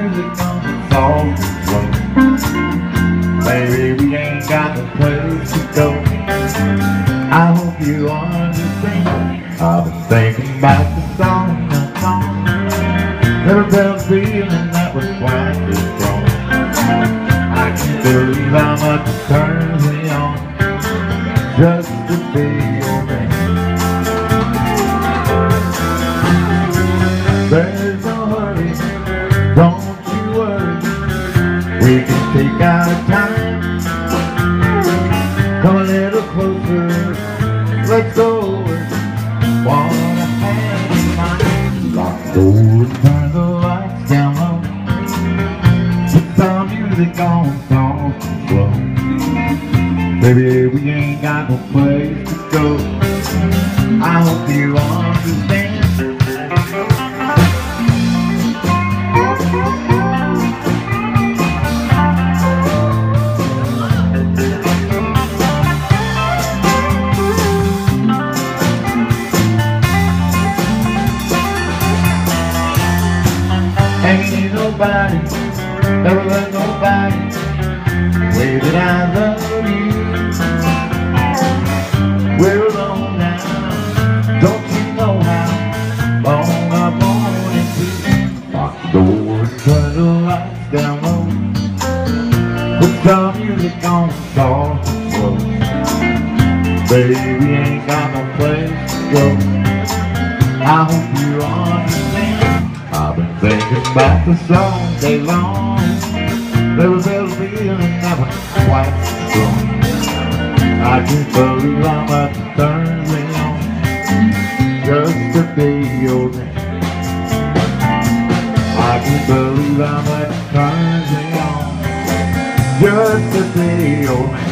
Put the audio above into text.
music on the soft slow. Baby, we ain't got no place to go. I hope you understand. I've been thinking about the song. Never felt a feeling that was quite this strong. I can't believe how much it turns me on just to be your man. There's no hurry, don't you worry. We can take our time. Come a little closer, let's go. Wanna have you mine. Lock the door and turn the lights down low. Put some music on soft and slow. Baby, we ain't got no place to go. I hope you understand. Ain't nobody, never let nobody way that I love you. We're alone now, don't you know how long I've wanted to. Lock the door and turn the lights down low. Put some music on soft and slow. Baby, we ain't got no place to go. I hope you understand. I've been thinking about the song day long. Never felt a feeling that was quite strong. I can't believe how much it turns me on just to be your man. I can't believe how much it turns me on just to be your man.